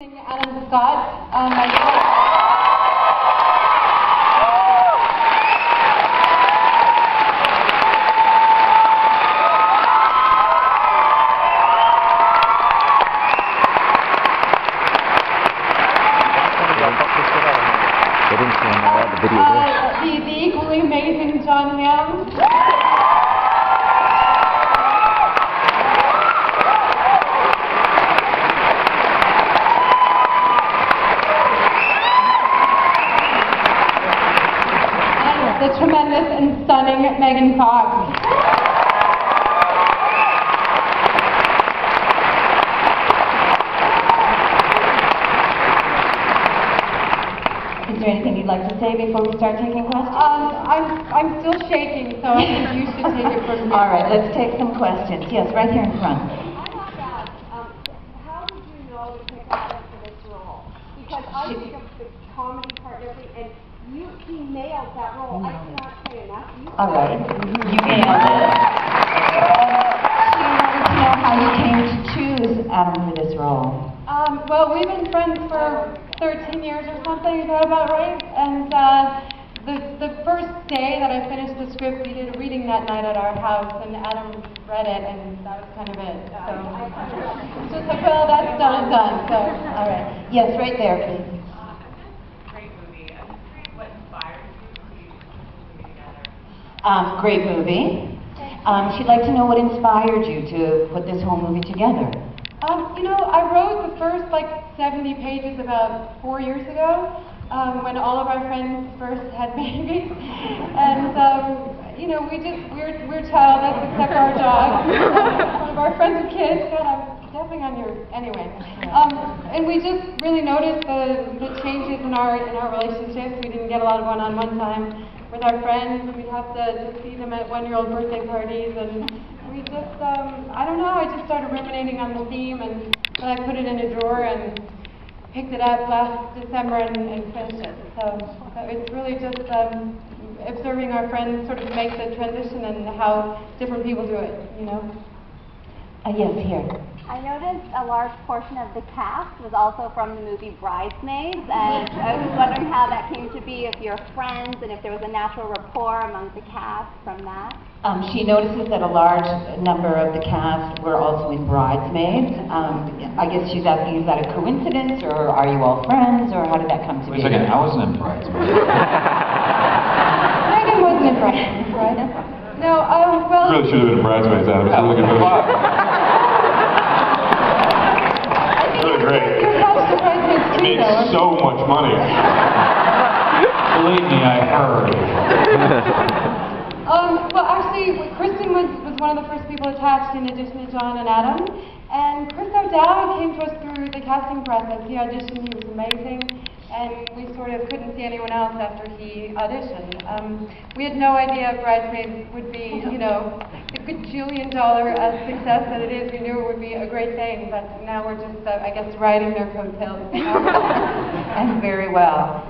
Adam Scott. The equally amazing John Hamm. The tremendous and stunning Megan Fox. Is there anything you'd like to say before we start taking questions? I'm still shaking, so I think you should take it from here. All right, let's take some questions. Yes, right here in front. How did you know to pick Adam for this role? Because I think of the comedy part and everything, and he nailed that role. I cannot say enough. All right, you nailed it. She wanted to know how you came to choose Adam for this role. Well, we've been friends for 13 years or something, is that about right? And the first day that I finished the script, we did a reading that night at our house, and Adam read it, and that was kind of it. So it's just like, well, that's done and done. So, all right. Yes, right there, please. Great movie. What inspired you to put this movie together? Great movie. She'd like to know what inspired you to put this whole movie together. You know, I wrote the first 70 pages about 4 years ago, when all of our friends first had babies, and you know, we're childless except our dog. One of our friends with kids. God, I'm stepping on your anyway. And we just really noticed the changes in our relationships. We didn't get a lot of one-on-one time with our friends, and we'd have to see them at one-year-old birthday parties, and we just, I don't know, I just started ruminating on the theme, and then I put it in a drawer and picked it up last December and finished it. So it's really just observing our friends sort of make the transition and how different people do it, you know? Yes, here. I noticed a large portion of the cast was also from the movie Bridesmaids, and I was wondering how that came to be, if you're friends, and if there was a natural rapport among the cast from that. She notices that a large number of the cast were also in Bridesmaids. I guess she's asking, is that a coincidence, or are you all friends, or how did that come to be? Wait a second, I wasn't in Bridesmaids. Megan wasn't in Bridesmaids, right? No, well... You really should have been in Bridesmaids, Adam. It's a really good movie. Really great. It made so much money. Believe me, I heard. Well, actually, Kristen was one of the first people attached, in addition to John and Adam. And Chris O'Dowd came to us through the casting process. He auditioned, he was amazing, and we sort of couldn't see anyone else after he auditioned. We had no idea Bridesmaids would be, you know, the gajillion-dollar success that it is. We knew it would be a great thing, but now we're just, I guess, riding their coattails. And very well.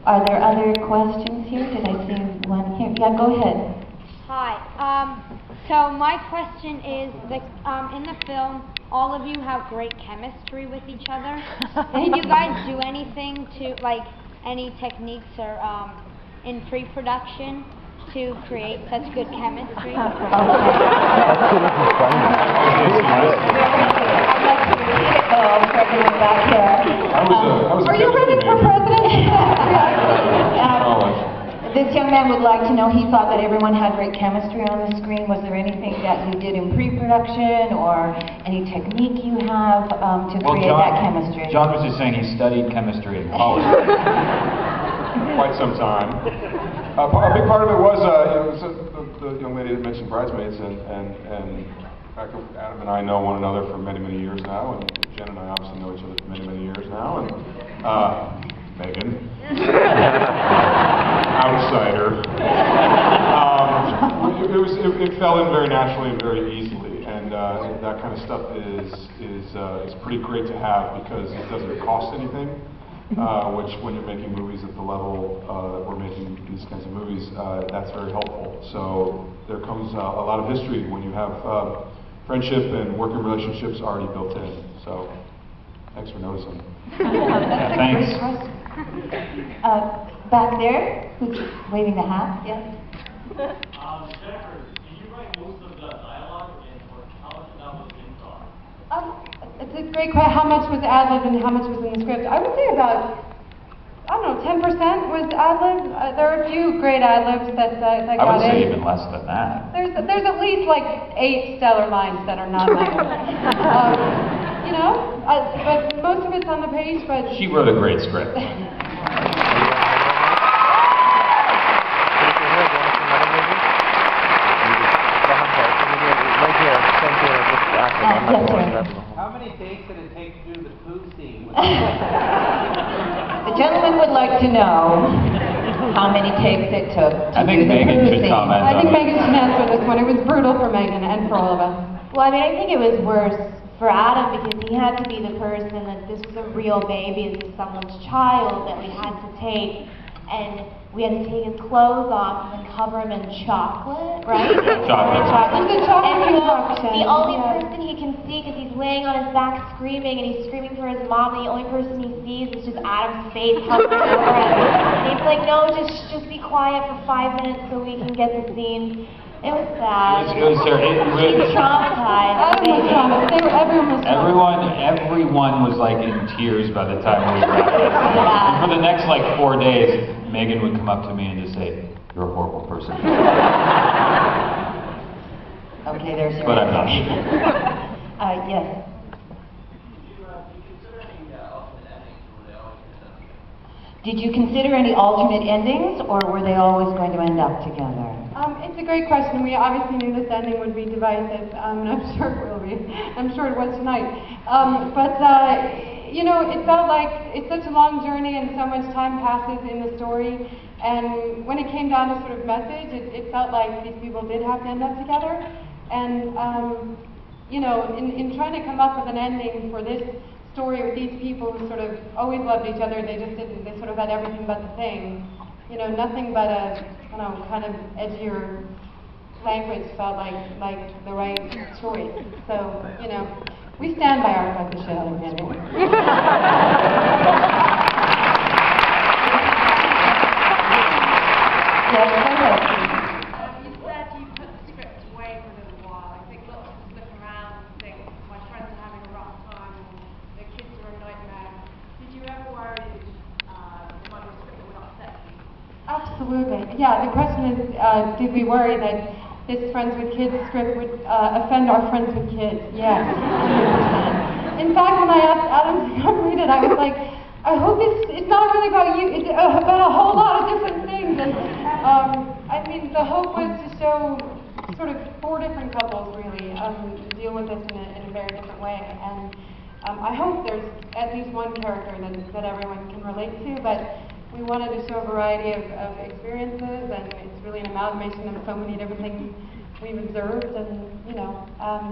Are there other questions here? Did I see one here? Yeah, go ahead. Hi. So my question is, in the film, all of you have great chemistry with each other. Did you guys do anything to, any techniques or in pre-production to create such good chemistry? Are you running for president? This young man would like to know, he thought that everyone had great chemistry on the screen. Was there anything that you did in pre-production or any technique you have to create that chemistry? John was just saying he studied chemistry in college. Quite some time. A big part of it was, the young lady that mentioned Bridesmaids, and in fact, Adam and I know one another for many, many years now, and Jen and I obviously know each other for many, many years now, and Megan. Outsider. It fell in very naturally and very easily, and that kind of stuff is pretty great to have because it doesn't cost anything. Which, when you're making movies at the level that we're making these kinds of movies, that's very helpful. So there comes a lot of history when you have friendship and working relationships already built in. So thanks for noticing. That's a thanks. great question. Back there, who's waving the hat? Yes. Jennifer, did you write most of the dialogue, or how much of that was improv? It's a great question. How much was ad-lib and how much was in the script? I would say about, I don't know, 10% was ad-lib. There are a few great ad-libs that got in. I would say even less than that. There's at least like 8 stellar lines that are not ad-lib. You know, but most of it's on the page, but... She wrote a great script. How many takes did it take to do the poo scene? The gentleman would like to know how many takes it took to I think do the Megan poo should scene. comment I think on it. Megan should answer this one. It was brutal for Megan and for all of us. Well, I mean, I think it was worse for Adam because he had to be the person that this was a real baby, this is someone's child that we had to take, and we had to take his clothes off and then cover him in chocolate, right? Chocolate. It's a chocolate And concoction. the only Yeah. person he can see, because he's laying on his back screaming, and he's screaming for his mom, and the only person he sees is just Adam's face hovering over him. And he's like, no, just be quiet for 5 minutes so we can get the scene. It was sad. It was He was traumatized. Everyone was traumatized. Everyone was like in tears by the time we wrapped it. And for the next like 4 days, Megan would come up to me and just say, "You're a horrible person." Okay, there's your But I'm not. Yes. Did you consider any alternate endings, or were they always going to end up together? It's a great question. We obviously knew this ending would be divisive, and I'm sure it will be. I'm sure it was tonight. You know, it felt like it's such a long journey and so much time passes in the story. And when it came down to sort of message, it felt like these people did have to end up together. And, you know, in trying to come up with an ending for this story with these people who sort of always loved each other, they just didn't, they sort of had everything but the thing. You know, nothing but a, I don't know, kind of edgier language felt like the right choice. So, you know, we stand by our fucking shit on the ending. Yes, go ahead. You said you put the script away for a little while. I think lots of us look around and think, my friends are having a rough time, and their kids are a nightmare. Did you ever worry that the manuscript would upset you? Absolutely. Yeah, the question is, did we worry that this Friends with Kids script would offend our friends with kids? Yes, 100%. In fact, when I asked Adam to come read it, I was like, I hope it's not really about you, it's about a whole lot of different things. And I mean, the hope was to show sort of 4 different couples really deal with this in a very different way. And I hope there's at least one character that everyone can relate to, but we wanted to show a variety of experiences, and it's really an amalgamation of so many different things we've observed, and, you know,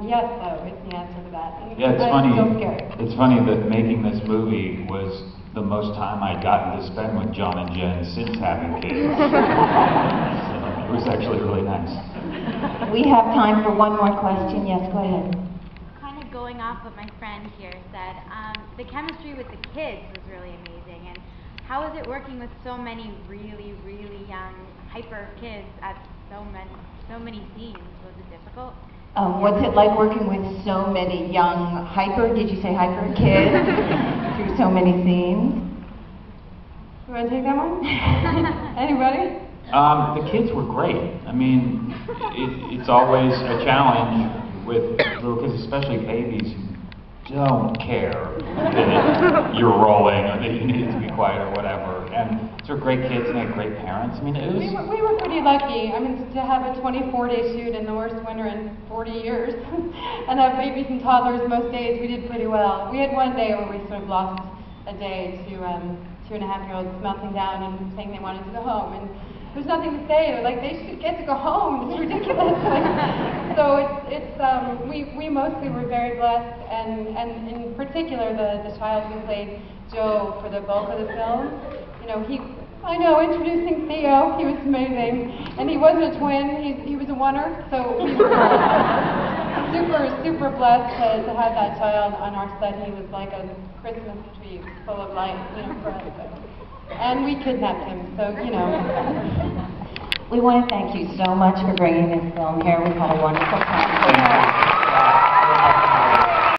yes, though, is the answer to that. And Yeah, it's I'm funny. so scared. It's funny that making this movie was the most time I'd gotten to spend with John and Jen since having kids. So it was actually really nice. We have time for one more question. Yes, go ahead. Kind of going off what my friend here said, the chemistry with the kids was really amazing. And how is it working with so many really, really young, hyper kids at so many scenes? Was it difficult? What's it like working with so many young did you say hyper kids through so many scenes? You want to take that one? Anybody? The kids were great. I mean, it's always a challenge with little kids, especially babies who don't care that you're rolling or that you need to be quiet or whatever. And these are great kids and they had great parents. I mean, it was... We were pretty lucky. I mean, to have a 24-day shoot in the worst winter in 40 years and have babies and toddlers most days, we did pretty well. We had one day where we sort of lost a day to 2.5-year-olds melting down and saying they wanted to go home. And there's nothing to say. They're like, they should get to go home. It's ridiculous. We mostly were very blessed, and in particular the child who played Joe for the bulk of the film. You know, introducing Theo, he was amazing, and he wasn't a twin. He was a oneer, so we were super blessed to have that child on our set. He was like a Christmas tree full of light, for us. And we kidnapped him, so, We want to thank you so much for bringing this film here. We've had a wonderful time.